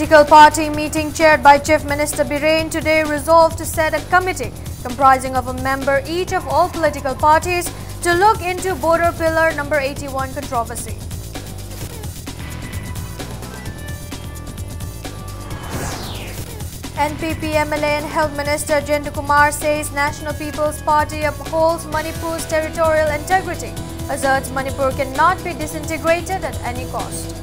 political party meeting chaired by Chief Minister Biren today resolved to set a committee comprising of a member each of all political parties to look into border pillar number 81 controversy. NPP MLA and Health Minister Jendu Kumar says National People's Party upholds Manipur's territorial integrity, asserts Manipur cannot be disintegrated at any cost.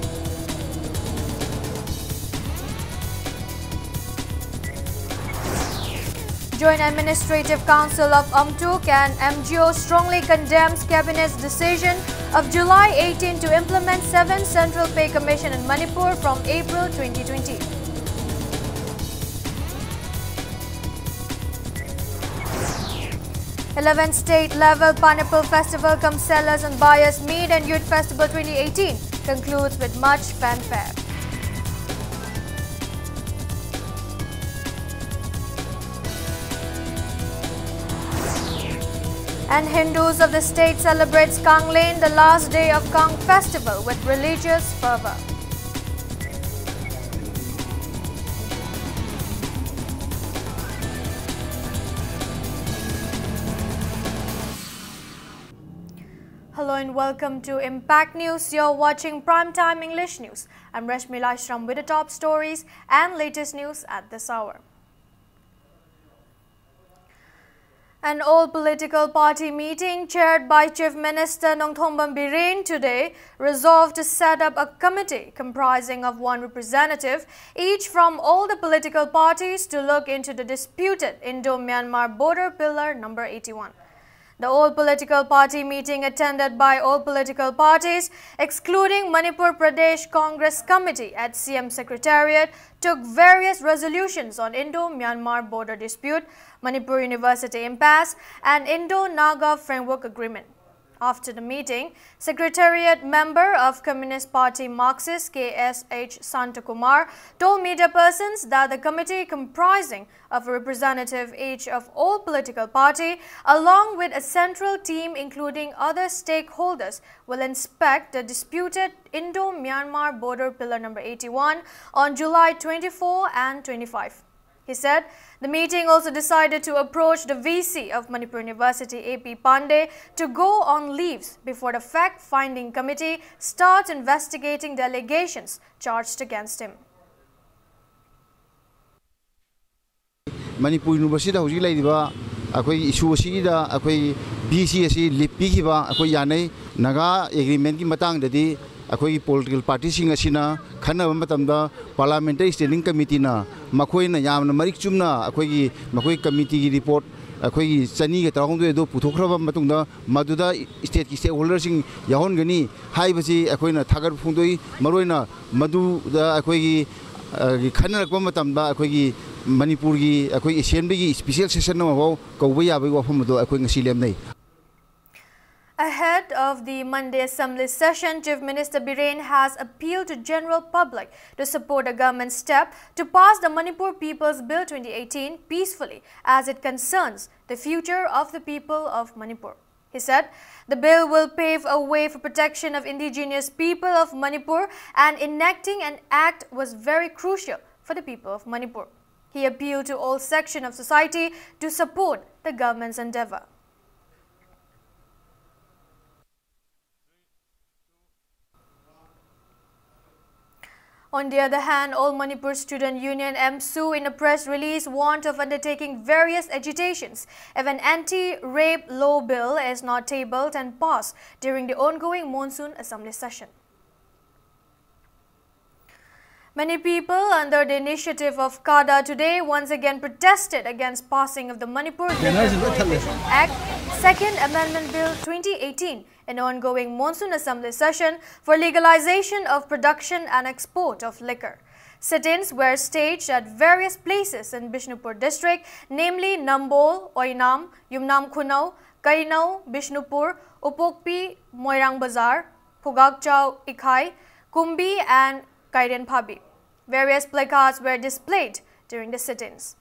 Joint Administrative Council of Amtuk and MGO strongly condemns Cabinet's decision of July 18 to implement 7 Central Pay Commission in Manipur from April 2020. th state-level Pineapple Festival cum Sellers and Buyers Meet and Youth Festival 2018 concludes with much fanfare. And Hindus of the state celebrates Kanglen, the last day of Kang festival, with religious fervor. Hello and welcome to Impact News. You're watching Primetime English News. I'm Rashmi Laishram with the top stories and latest news at this hour. An all-political party meeting chaired by Chief Minister Nongthombam Biren today resolved to set up a committee comprising of one representative, each from all the political parties, to look into the disputed Indo-Myanmar border pillar number 81. The all-political party meeting, attended by all political parties, excluding Manipur Pradesh Congress Committee at CM Secretariat, took various resolutions on Indo-Myanmar border dispute, Manipur University impasse, and Indo-Naga Framework Agreement. After the meeting, Secretariat member of Communist Party Marxist KSH Santakumar told media persons that the committee, comprising of a representative each of all political party, along with a central team including other stakeholders, will inspect the disputed Indo-Myanmar border pillar number 81 on July 24 and 25. He said the meeting also decided to approach the VC of Manipur University, AP Pandey, to go on leaves before the fact-finding committee starts investigating the allegations charged against him. Manipur University hojik laidiba akoi issue asida akoi VC asi lipi kiba akoi yanai naga agreement ki matang dadi akoi political party sing asina khana matamda parliamentary standing committee na makoi na yamna marik chumna akoi makoi committee ki report akoi chani ga tarong do puthokraba matungda maduda state ki stakeholders sing yahon gani haibasi akoi na thagar phungdoi maroina madu da akoi ki khana rakpa matamda akoi ki Manipur ki akoi assembly ki special session na ho kawba yabai wafam do akoi ngasi lemnai. Ahead of the Monday Assembly session, Chief Minister Biren has appealed to general public to support the government's step to pass the Manipur People's Bill 2018 peacefully, as it concerns the future of the people of Manipur. He said the bill will pave a way for protection of indigenous people of Manipur, and enacting an act was very crucial for the people of Manipur. He appealed to all sections of society to support the government's endeavor. On the other hand, All Manipur Student Union MSU, in a press release, warned of undertaking various agitations if an anti-rape law bill is not tabled and passed during the ongoing monsoon assembly session. Many people under the initiative of KADA today once again protested against passing of the Manipur Prohibition Act, Second Amendment Bill 2018 in ongoing monsoon assembly session for legalization of production and export of liquor. Sit-ins were staged at various places in Bishnupur district, namely Nambol, Oinam, Yumnam Khunau, Kainau, Bishnupur, Upokpi, Moirang Bazar, Pugakchau, Ikhai, Kumbi and Kairen Phabi. Various placards were displayed during the sit-ins.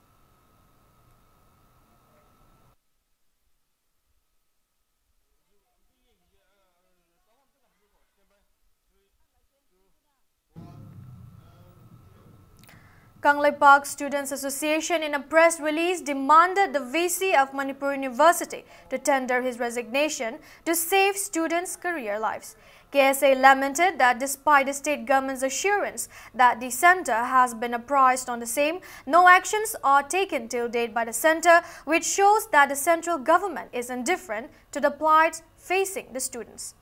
Kanglei Park Students Association in a press release demanded the VC of Manipur University to tender his resignation to save students' career lives. KSA lamented that despite the state government's assurance that the centre has been apprised on the same, no actions are taken till date by the centre, which shows that the central government is indifferent to the plight facing the students.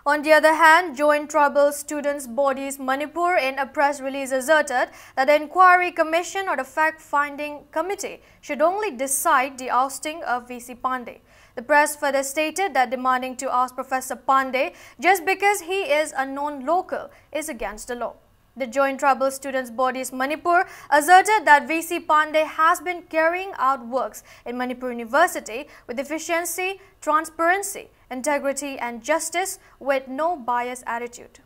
On the other hand, Joint Tribal Students Bodies Manipur in a press release asserted that the Inquiry Commission or the Fact-Finding Committee should only decide the ousting of VC Pandey. The press further stated that demanding to oust Professor Pandey just because he is a non-local is against the law. The Joint Tribal Students Bodies Manipur asserted that VC Pandey has been carrying out works in Manipur University with efficiency, transparency, integrity and justice with no bias attitude.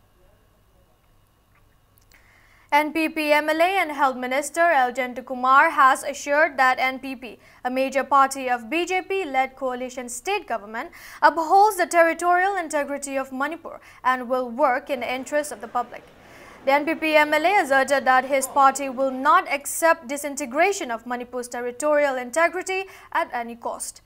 NPP MLA and Health Minister Eljan Kumar has assured that NPP, a major party of BJP-led coalition state government, upholds the territorial integrity of Manipur and will work in the interest of the public. The NPP MLA asserted that his party will not accept disintegration of Manipur's territorial integrity at any cost.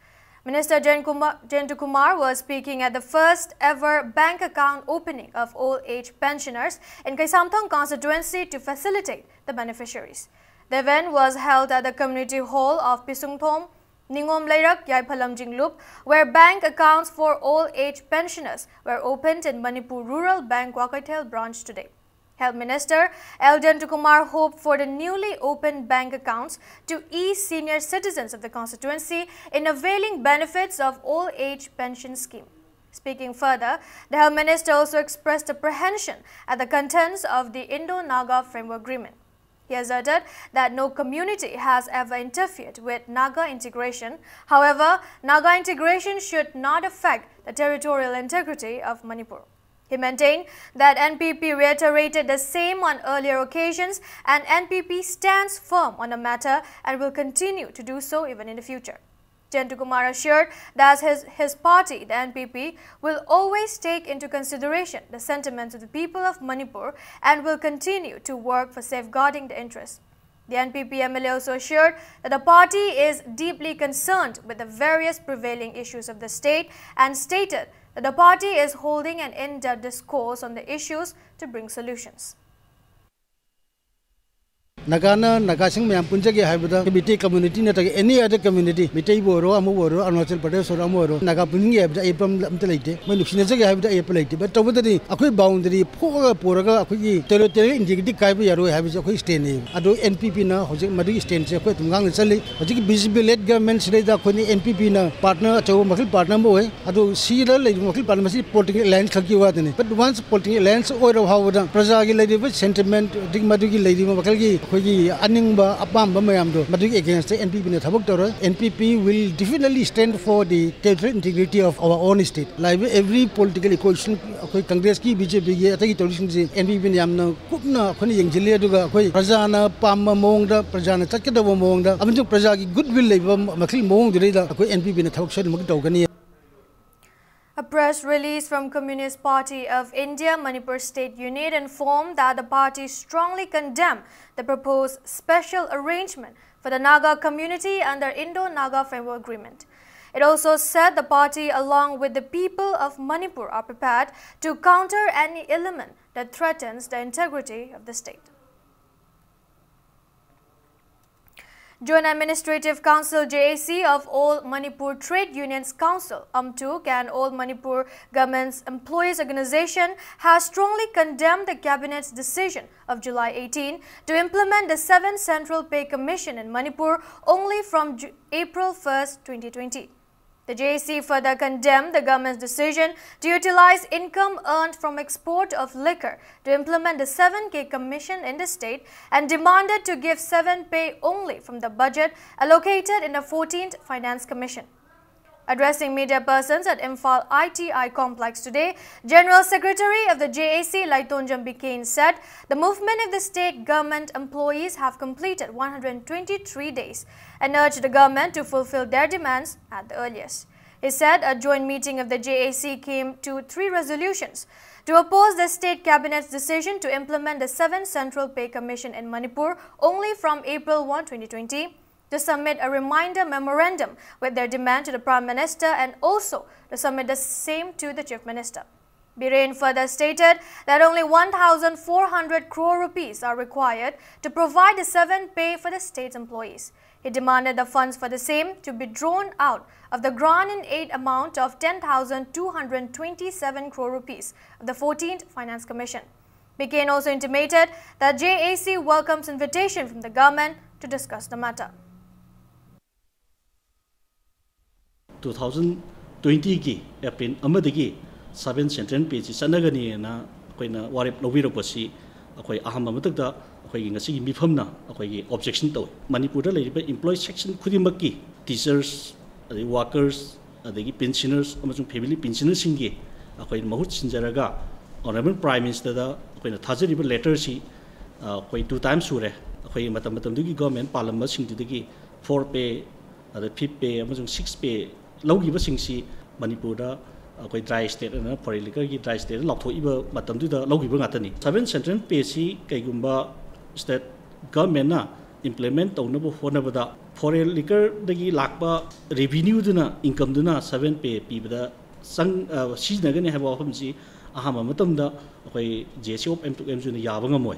Minister Jentu Kumar was speaking at the first ever bank account opening of old age pensioners in Kaisamthong constituency to facilitate the beneficiaries. The event was held at the community hall of Pisungthom, Ningom Leirak, Yaiphalam Jinglup, where bank accounts for old age pensioners were opened in Manipur Rural Bank Wakaitel branch today. Health Minister Eljan Kumar hoped for the newly opened bank accounts to ease senior citizens of the constituency in availing benefits of old age pension scheme. Speaking further, the Health Minister also expressed apprehension at the contents of the Indo-Naga Framework Agreement. He asserted that no community has ever interfered with Naga integration. However, Naga integration should not affect the territorial integrity of Manipur. He maintained that NPP reiterated the same on earlier occasions and NPP stands firm on the matter and will continue to do so even in the future. Jentu Kumar assured that his party, the NPP, will always take into consideration the sentiments of the people of Manipur and will continue to work for safeguarding the interests. The NPP MLA also assured that the party is deeply concerned with the various prevailing issues of the state and stated that the party is holding an in-depth discourse on the issues to bring solutions. Nagana Nagasing Mam Punjaki Habita, Biti community, not any other community, Mite Boro, Amoro, Arnachal Pradesh or Amoro, Nagapuni, April Amtelate, Manukshinaki Habita Apelate, but over the Akui boundary, poor Poraga, territory, integrity Kaibi, have a quick staying. Ado NPP now, Madu Stains, Quetungang Sally, visible led government said that NPP now partner, Makil partner boy, Ado Sira, like Makil Parliament, political lands Kakiwatani. But once political lands or how the Prasagi lady with sentiment, Digmaduki lady Makagi. Against the NPP. NPP will definitely stand for the territorial integrity of our own state. Like every political equation, Congress ki BJP NPP Yamna Kupna Kuni Yangilia Duga, Prajana, Pama Monga, Prajana Takada Monga, Avenue Prajaki goodwill Makil Mong the Reda, NPP in a talk show Mugdogani. A press release from Communist Party of India Manipur State Unit informed that the party strongly condemned the proposed special arrangement for the Naga community under Indo-Naga Framework Agreement. It also said the party along with the people of Manipur are prepared to counter any element that threatens the integrity of the state. Joint Administrative Council JAC of All Manipur Trade Unions Council (AMTUK) and All Manipur Government's Employees Organization has strongly condemned the Cabinet's decision of July 18 to implement the 7th Central Pay Commission in Manipur only from April 1, 2020. The JAC further condemned the government's decision to utilize income earned from export of liquor to implement the 7K Commission in the state and demanded to give 7 pay only from the budget allocated in the 14th Finance Commission. Addressing media persons at Imphal ITI complex today, General Secretary of the JAC Laitonjam Bikain said the movement of the state government employees have completed 123 days and urged the government to fulfill their demands at the earliest. He said a joint meeting of the JAC came to 3 resolutions to oppose the state cabinet's decision to implement the 7th Central Pay Commission in Manipur only from April 1, 2020, to submit a reminder memorandum with their demand to the Prime Minister and also to submit the same to the Chief Minister. Biren further stated that only 1,400 crore rupees are required to provide the 7th pay for the state's employees. He demanded the funds for the same to be drawn out of the grant in aid amount of 10,227 crore rupees of the 14th Finance Commission. Biren also intimated that JAC welcomes invitation from the government to discuss the matter. 2020 ki April amadagi 7 Central Pay sanagani na akoina warip lobirapasi akoi aham amatagda akoi ngasi mifamna akoi objection to Manipur da leiba employee section khudimaki teachers workers adagi pensioners amasung family pensioners singi akoi mahut sinjaraga honorable prime minister da akoina thajariba letter si akoi 2 times sure akoi matam dugi government palamba singdigi 4 pay ada 5 pay amasung 6 pay laugiba singsi Manipur da akoi dry state na foreign liquor ki dry state lauthoiba matamdu da laugiba ngatani 7 Central Pay si kaigumba state government na implement tawnabo honabada foreign liquor dagi lakba revenue duna income duna 7 pay pibada sang siznagani haba hamsi ahama matamda akoi JC of M2M juna yabanga moy.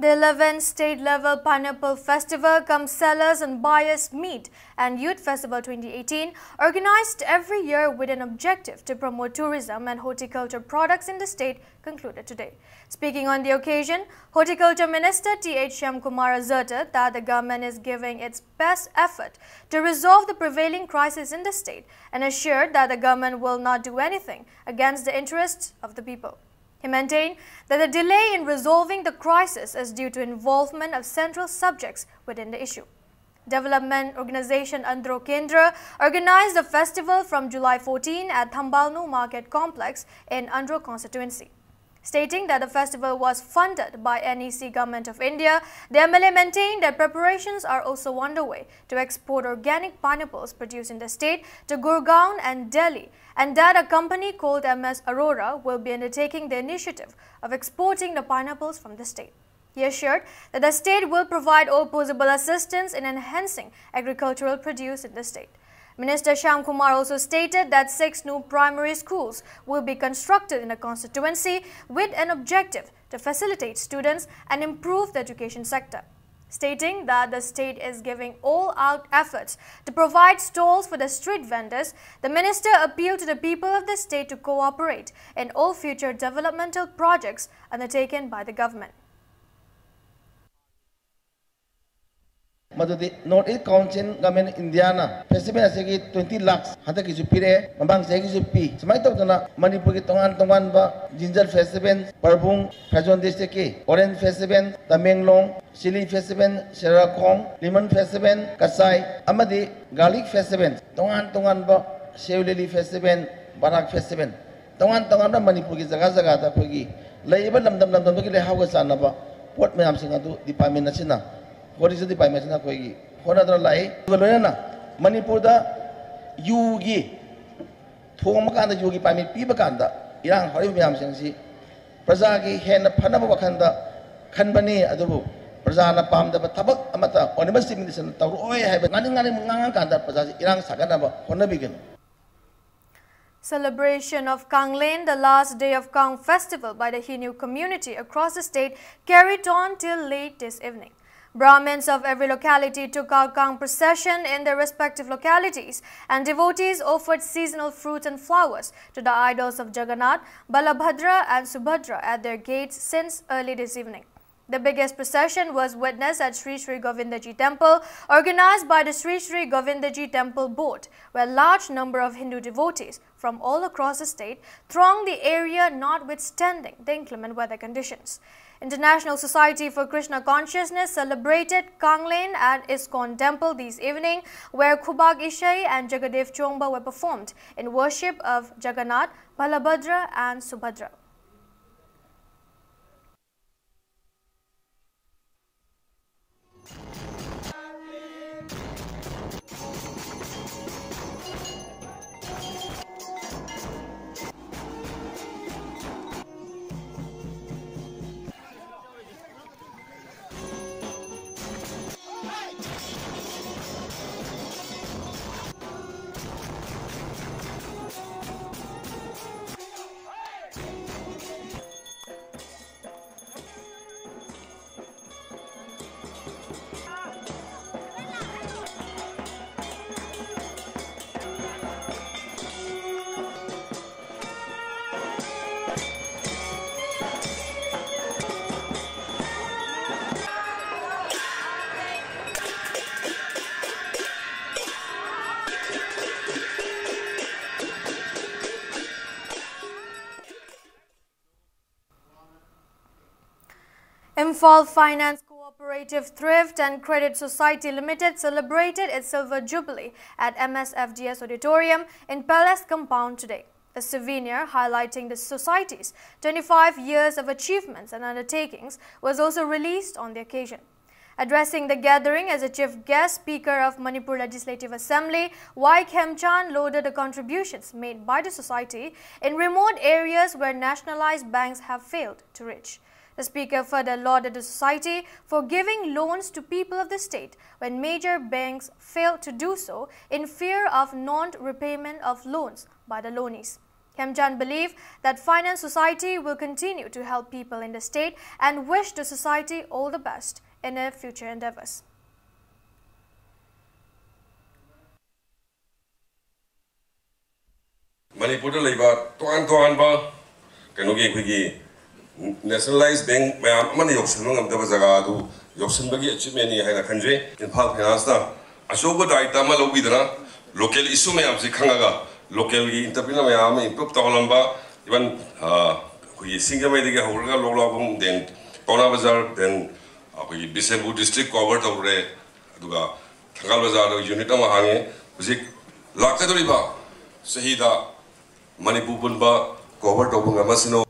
The 11th state-level Pineapple Festival cum Sellers and Buyers Meet and Youth Festival 2018, organized every year with an objective to promote tourism and horticulture products in the state, concluded today. Speaking on the occasion, Horticulture Minister T.H. Shyamkumar asserted that the government is giving its best effort to resolve the prevailing crisis in the state and assured that the government will not do anything against the interests of the people. He maintained that the delay in resolving the crisis is due to involvement of central subjects within the issue. Development organization Andhra Kendra organized the festival from July 14 at Thambalnu Market Complex in Andhra constituency. Stating that the festival was funded by NEC Government of India, the MLA maintained that preparations are also underway to export organic pineapples produced in the state to Gurgaon and Delhi, and that a company called MS Aurora will be undertaking the initiative of exporting the pineapples from the state. He assured that the state will provide all possible assistance in enhancing agricultural produce in the state. Minister Shyamkumar also stated that 6 new primary schools will be constructed in the constituency with an objective to facilitate students and improve the education sector. Stating that the state is giving all-out efforts to provide stalls for the street vendors, the minister appealed to the people of the state to cooperate in all future developmental projects undertaken by the government. Madudi North East Council Government Indiana Festival asigi 20 lakhs hata ki jupire mambang segi jupi semai to dana Manipur ki tongan ba Ginger Festival Parbung Phrajon District ki Orange Festival Tamenglong Sili Festival Serakong Lemon Festival Kasai amadi Garlic Festival tongan ba Seulili Festival Barak Festival tongan ba Manipur ki jaga ta phagi laiba lamdam ki le hawga sana ba port mayam singa du department asina Horizon di Paimas na koigi. Hona dra lai. Galoya na Manipur da yugi. Thong makanda yugi paimi pi bakanda. Irang hari miyam sengsi. Praja ki hen phana bakanda khanbani adubu. Praja na pam da tabak amata university minister tawro oi hai ngani nganga kanda praja irang sagana ba hona bigin. Celebration of Kanglen, the last day of Kang festival by the Hindu community across the state, carried on till late this evening. Brahmins of every locality took out Kang procession in their respective localities, and devotees offered seasonal fruits and flowers to the idols of Jagannath, Balabhadra and Subhadra at their gates since early this evening. The biggest procession was witnessed at Sri Sri Govindaji Temple, organized by the Sri Sri Govindaji Temple Board, where a large number of Hindu devotees from all across the state thronged the area notwithstanding the inclement weather conditions. International Society for Krishna Consciousness celebrated Kanglen at ISKCON Temple this evening, where Khubag Ishai and Jagadev Chongba were performed in worship of Jagannath, Balabhadra and Subhadra. Imphal Finance Cooperative Thrift and Credit Society Limited celebrated its Silver Jubilee at MSFDS Auditorium in Palace Compound today. A souvenir highlighting the society's 25 years of achievements and undertakings was also released on the occasion. Addressing the gathering as a chief guest speaker of Manipur Legislative Assembly, Y. Khemchan lauded the contributions made by the society in remote areas where nationalized banks have failed to reach. The speaker further lauded the society for giving loans to people of the state when major banks failed to do so in fear of non-repayment of loans by the loanees. Khemchan believed that Finance Society will continue to help people in the state and wished the society all the best in their future endeavors. Manipur nationalized bank mayam amani yoksin ngamdaba jaga adu yoksin bagi achievement ni haina khanjwe Imphal Finance na ashogo daita ma lobidana local issue mayam si khangaga local gi entrepreneur mayam improve tawlamba even koi singamai dige hawraga lolabum den Pona Bazar then koi Bisenpur district cover tawre aduga Thangal Bazar unit ama hange bisik lakadoriba sahida Manipur bunba cover tawbunga masino.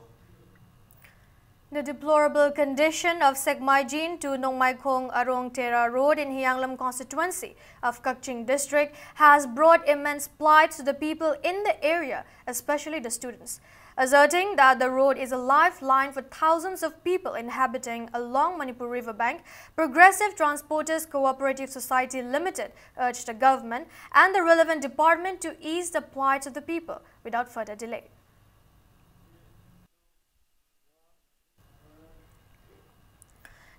The deplorable condition of Sekmaijin to Nongmaikhong Arong Tera Road in Hyanglam constituency of Kakching district has brought immense plight to the people in the area, especially the students. Asserting that the road is a lifeline for thousands of people inhabiting along Manipur riverbank, Progressive Transporters Cooperative Society Limited urged the government and the relevant department to ease the plight of the people without further delay.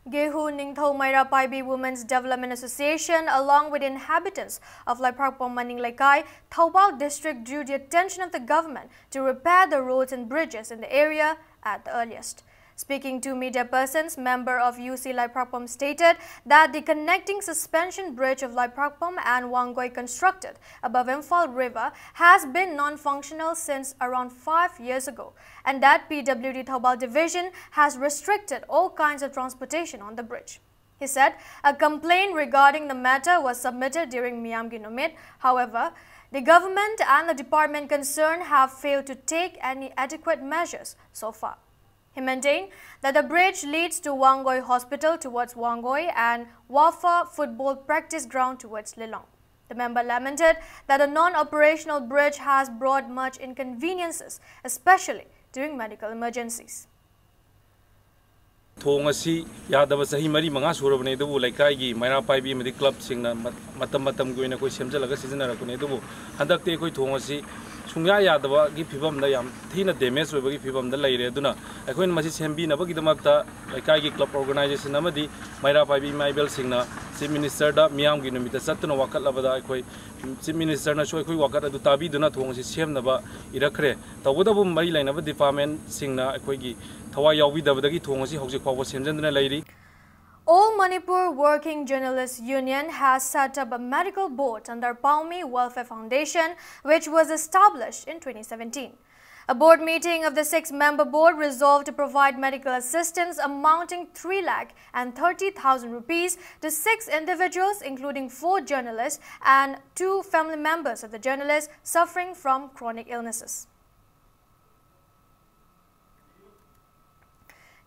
Gehu Ningthau Maira Paibi Women's Development Association, along with inhabitants of Laiprakpom Maning Laikai, Thaubal district, drew the attention of the government to repair the roads and bridges in the area at the earliest. Speaking to media persons, member of UC Laiprakpom stated that the connecting suspension bridge of Laiprakpom and Wangoi constructed above Imphal River has been non-functional since around 5 years ago, and that PWD Thaubal division has restricted all kinds of transportation on the bridge. He said a complaint regarding the matter was submitted during Miyamgi Nomit. However, the government and the department concerned have failed to take any adequate measures so far. He maintained that the bridge leads to Wangoi Hospital towards Wangoi and Wafa Football Practice Ground towards Lilong. The member lamented that a non-operational bridge has brought much inconveniences, especially during medical emergencies. Thong asi yadaba sahi mari manga surabne dubu laikai gi Maira Paibi medi club singna matam goina koi semjalaga seasonara kune dubu handakte koi thong asi sungya yadaba gi phibam da yam thina damage oibagi phibam da laire aduna akoin masi sembi na bagi damakta laikai gi club organization amadi Maira Paibi maibel singna chief minister da miyam gi numita satna wakat labada akoi chief minister na soi koi wakat adu tabi duna thong asi semnaba irakre tawdabu mari lainaba department singna akoi gi All Manipur Working Journalists Union has set up a medical board under Paumi Welfare Foundation, which was established in 2017. A board meeting of the 6-member board resolved to provide medical assistance amounting 3,30,000 rupees to 6 individuals, including 4 journalists and 2 family members of the journalists suffering from chronic illnesses.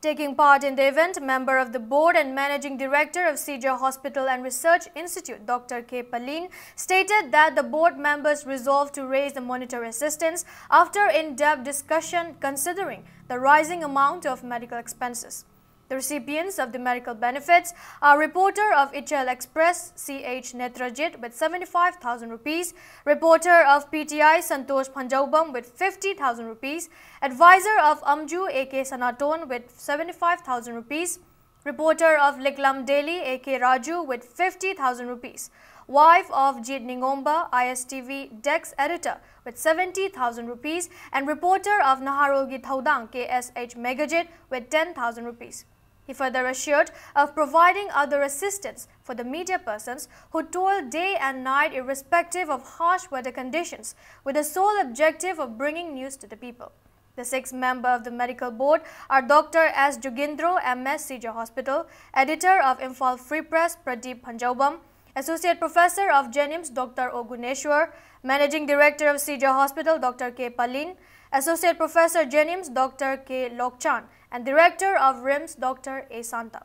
Taking part in the event, member of the board and managing director of CJ Hospital and Research Institute, Dr. K. Palin, stated that the board members resolved to raise the monetary assistance after in-depth discussion considering the rising amount of medical expenses. The recipients of the medical benefits are reporter of Ichel Express C.H. Netrajit with 75,000 rupees, reporter of PTI Santosh Panjaubam with 50,000 rupees, advisor of Amju A.K. Sanaton with 75,000 rupees, reporter of Liklam Daily A.K. Raju with 50,000 rupees, wife of Jit Ningomba ISTV Dex editor with 70,000 rupees, and reporter of Naharolgi Thaudang K.S.H. Megajit with 10,000 rupees. He further assured of providing other assistance for the media persons who toil day and night irrespective of harsh weather conditions with the sole objective of bringing news to the people. The 6th member of the medical board are Dr. S. Jugindro, MS, CJ Hospital, editor of Imphal Free Press, Pradeep Panjaubam, Associate Professor of Jenims, Dr. Oguneshwar, Managing Director of CJ Hospital, Dr. K. Palin, Associate Professor Jenims, Dr. K. Lokchan, and Director of RIMS, Dr. A. Santa.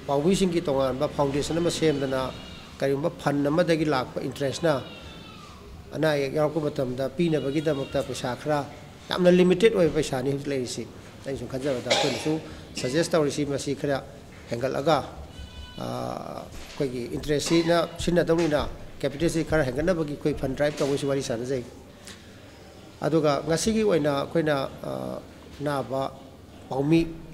Pauwising tongan ba foundation na sem na kayumba fund na madagi lakpa interest na ana yaw ko batam da pina bagi da makta paisa khra yamna limited oi paisa ni hlei si tai sum khanja da ko su suggest tawri si masi khra hengal aga koi gi interest si na sinna dawni na capital si khara hengal na bagi koi fund drive tawai si wari sana jai aduga ngasi gi oina koina na ba paumi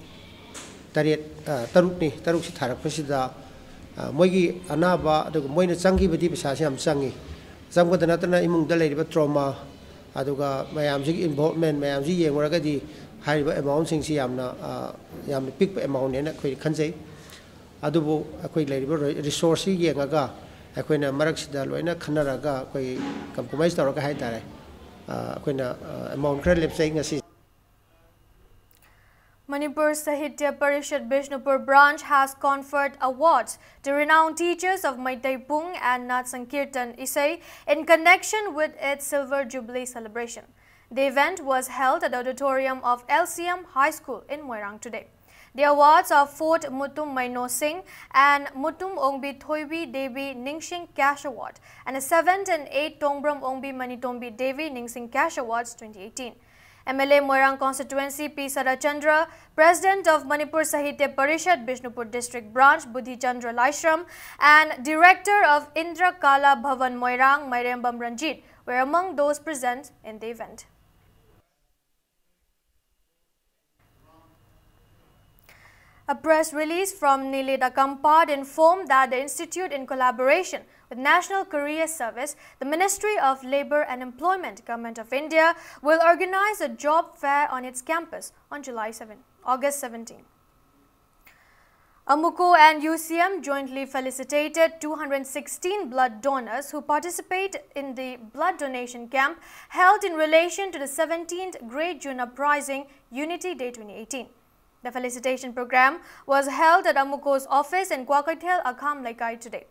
taruk si tharak pasida moigi anaba aduga moina changi badi pisa si am changi jamgada natana imung da leiriba trauma aduga mayam ji involvement mayam ji yenguraga di hariba amount sing si yamna big amount ne khoi khanjai adubu akoi leiriba resource yengaga akoina marak sida loina khanaraga koi compromise tawraga hai tare akoina amount kra lepsai ngasi. Manipur Sahitya Parishad Bishnupur branch has conferred awards to renowned teachers of Maitai Pung and Nat Sankirtan Isai in connection with its Silver Jubilee celebration. The event was held at the auditorium of LCM High School in Moirang today. The awards are 4th Mutum Maino Singh and Mutum Ongbi Thoibi Devi Ningsing Cash Award and a 7th and 8th Tongbram Ongbi Manitombi Devi Ningsing Cash Awards 2018. MLA Moirang Constituency P. Sarachandra, President of Manipur Sahitya Parishad Bishnupur District Branch Buddhi Chandra Laishram, and Director of Indra Kala Bhavan Moirang Mairembam Ranjit were among those present in the event. A press release from Nileda Kampad informed that the institute, in collaboration with National Career Service, the Ministry of Labour and Employment, Government of India, will organize a job fair on its campus on August 17. Amuko and UCM jointly felicitated 216 blood donors who participate in the blood donation camp held in relation to the 17th Great June Uprising Unity Day 2018. The felicitation program was held at Amuko's office in Kwakathel, Akham Laikai today.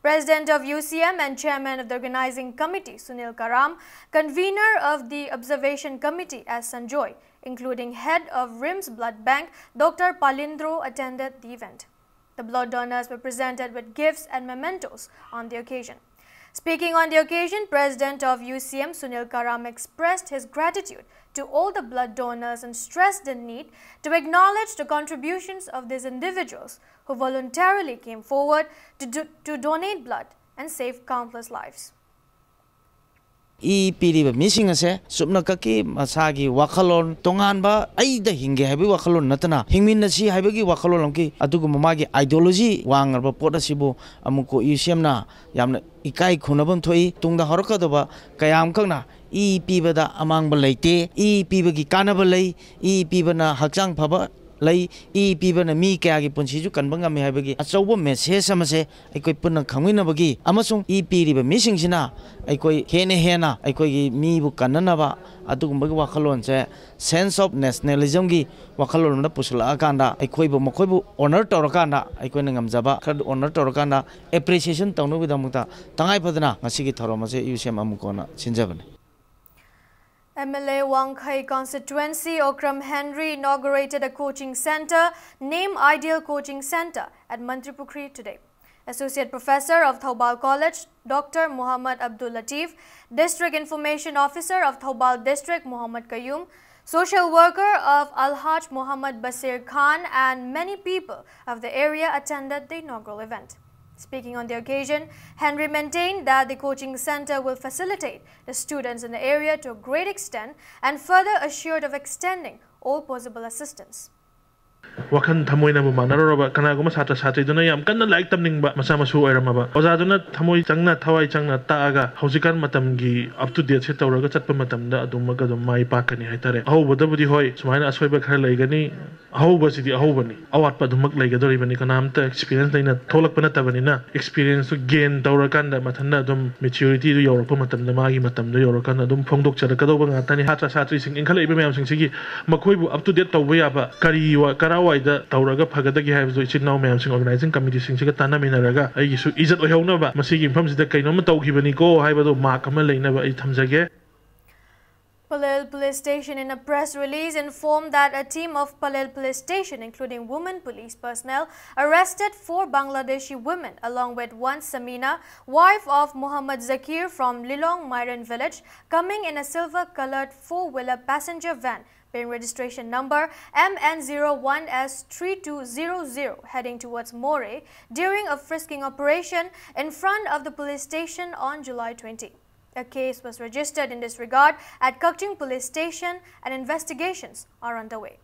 President of UCM and Chairman of the Organizing Committee, Sunil Karam, convener of the Observation Committee as Sanjoy, including Head of RIMS Blood Bank, Dr. Palindro, attended the event. The blood donors were presented with gifts and mementos on the occasion. Speaking on the occasion, President of UCM, Sunil Karam, expressed his gratitude to all the blood donors and stressed the need to acknowledge the contributions of these individuals who voluntarily came forward to donate blood and save countless lives. Piriba missing ase subna kaki masagi wakalon tonganba aida hinge habi wakalon natana hingmin si habagi wakalon ki adugu mamagi ideology wangarba poda sibu amuko UCM na yamna ikai khunabam thoi tungda horka doba kayam kangna pibada amang balaite pibagi kanaba lay pibana hakjang phaba lay pibana mi kaya gi punsi ju kanbanga me habagi achaubo message amase aikoi punna khangwinabagi amasung piriba missing sina aikoi hena aikoi gi mi bu kananaba adugumbagi wakalon che sense of nationalism gi wakalon na pusula kanda aikoi bu makoi bu honor torakanda aikoi ngamjaba khad honor torakanda appreciation tawnu bidamukta tangai padana ngasi gi thoromase UCM amukona sinjabane. MLA Wangkai Constituency Okram Henry inaugurated a coaching center named Ideal Coaching Center at Mantripukri today. Associate Professor of Thaubal College, Dr. Muhammad Abdul Latif, District Information Officer of Thaubal District, Muhammad Qayyum, Social Worker of Al-Haj Muhammad Basir Khan, and many people of the area attended the inaugural event. Speaking on the occasion, Henry maintained that the coaching center will facilitate the students in the area to a great extent and further assured of extending all possible assistance. Wakan Tamoy na Manarova, Kanaguma Sata Sati, Dunayam, Kana like Tamning Masamasu Eramaba, Ozaduna Tamoy Changna, Tawai Changna, Taga, Hosikan Matamgi, up to date set or Gatapamatam, Dumaga, my Pakani Hatare. Oh, what the Hoy, Smina Asweba Karlagani, how was it the Ahobani? Awat Padumak like a Doribani Kanamta, experience in a Tolakpanatavanina, experience to gain Daurakanda, Matanadum, maturity to Europomatam, the Magi Matam, the Eurokanadum, Pongdok Chadakadova, Tani Hatra Satri, in Kalabam Singsi, Makuibu up to date Tawayaba, Kariwa, Karawai, the Tauraga Pagadagi have to now Mamsing organizing committee Singsiga Tana Minaraga, is it Leonova, Masigi from the Kainomato Gibaniko, Hibado Markamale never it Hamzage. Palel Police Station in a press release informed that a team of Palel Police Station, including women police personnel, arrested 4 Bangladeshi women along with one Samina, wife of Muhammad Zakir from Lilong Myran village, coming in a silver-colored 4-wheeler passenger van bearing registration number MN01S3200 heading towards Moray during a frisking operation in front of the police station on July 20. A case was registered in this regard at Kakching Police Station and investigations are underway.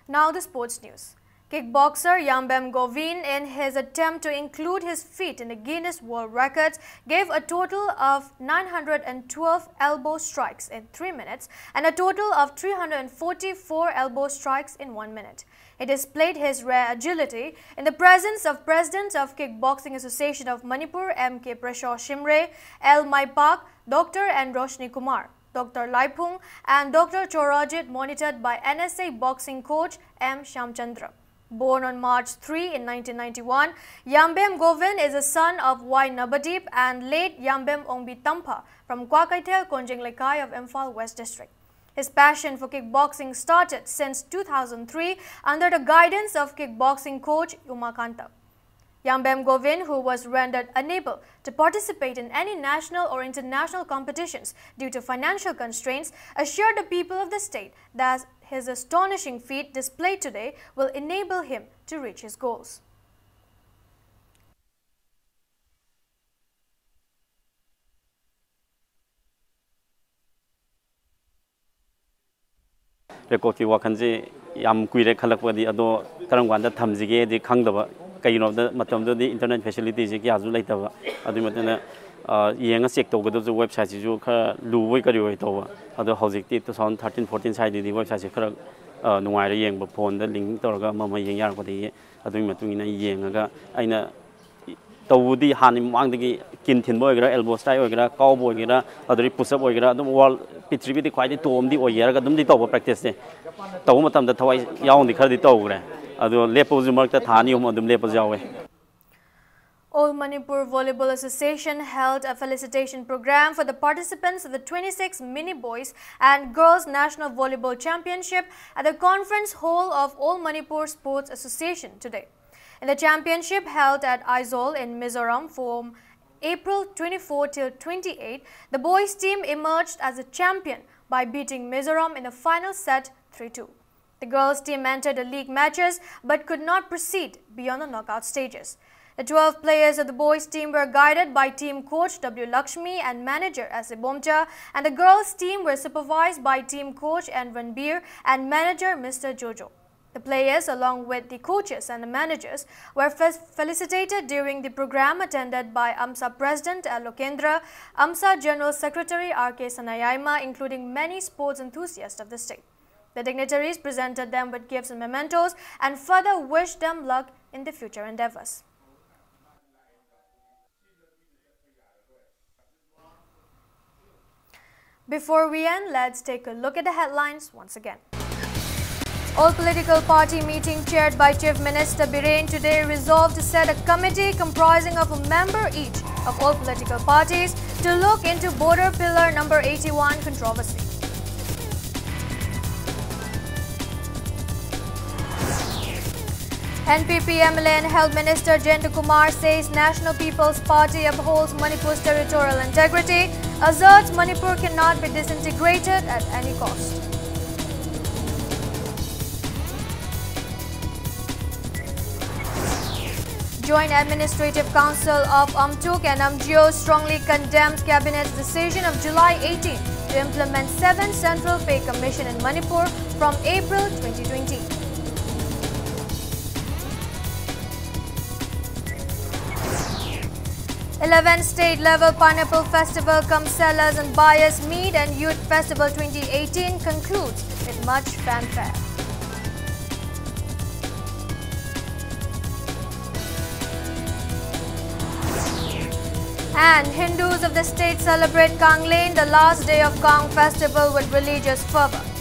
Now the sports news. Kickboxer Yambem Govin, in his attempt to include his feat in the Guinness World Records, gave a total of 912 elbow strikes in 3 minutes and a total of 344 elbow strikes in 1 minute. He displayed his rare agility in the presence of President of Kickboxing Association of Manipur M.K. Prashaw Shimre, L. Maipak, Dr. and Roshni Kumar, Dr. Laipung and Dr. Chorajit, monitored by NSA boxing coach M. Shamchandra. Born on March 3 in 1991, Yambem Govin is a son of Y. Nabadip and late Yambem Ongbi Tampa from Kwakaitel, Konjing Lekai of Imphal West District. His passion for kickboxing started since 2003 under the guidance of kickboxing coach Umakanta. Yambem Govin, who was rendered unable to participate in any national or international competitions due to financial constraints, assured the people of the state that his astonishing feat displayed today will enable him to reach his goals. Record ki wakanji yam kuire khalakpadi ado karangwanda thamjige di khangdaba kaino da matam do di internet facility ji ki azu laitaba adu matana yenga check tawgado ju website ji ju kha luwoi kari hoi tawa ado hojikti 2013 14 side di website ji khara nungai ra yengba phone da link tawraga mama yeng yar padi adu matungina yengaga aina tawudi hani mangdagi kin thinbo oigra elbow strike oigra cowboy oigra adri push up oigra adum wall pitri di khwai di tom di oigra adum di taw practice ne taw matam da thawai yaung di khar di tawre adu lepo ju mark ta thani hum adum lepo jawe. All Manipur Volleyball Association held a felicitation program for the participants of the 26th Mini Boys and Girls National Volleyball Championship at the conference hall of All Manipur Sports Association today. In the championship held at Aizawl in Mizoram from April 24 till 28, the boys team emerged as a champion by beating Mizoram in the final set 3-2. The girls team entered the league matches but could not proceed beyond the knockout stages. The 12 players of the boys team were guided by team coach W. Lakshmi and manager S.A. Bomcha, and the girls team were supervised by team coach N. Ranbir and manager Mr. Jojo. The players, along with the coaches and the managers, were felicitated during the program attended by AMSA President L. Lokendra, AMSA General Secretary R.K. Sanayaima, including many sports enthusiasts of the state. The dignitaries presented them with gifts and mementos and further wished them luck in their future endeavors. Before we end, let's take a look at the headlines once again. All political party meeting chaired by Chief Minister Biren today resolved to set a committee comprising of a member each of all political parties to look into border pillar number 81 controversy. NPP MLA and Health Minister Jayanta Kumar says National People's Party upholds Manipur's territorial integrity, asserts Manipur cannot be disintegrated at any cost. Joint Administrative Council of Amtuk and Amjio strongly condemns Cabinet's decision of July 18 to implement 7 Central Pay Commission in Manipur from April 2020. th state-level Pineapple Festival cum Sellers and Buyers Meet and Youth Festival 2018 concludes with much fanfare. And Hindus of the state celebrate Kanglen, the last day of Kang festival, with religious fervor.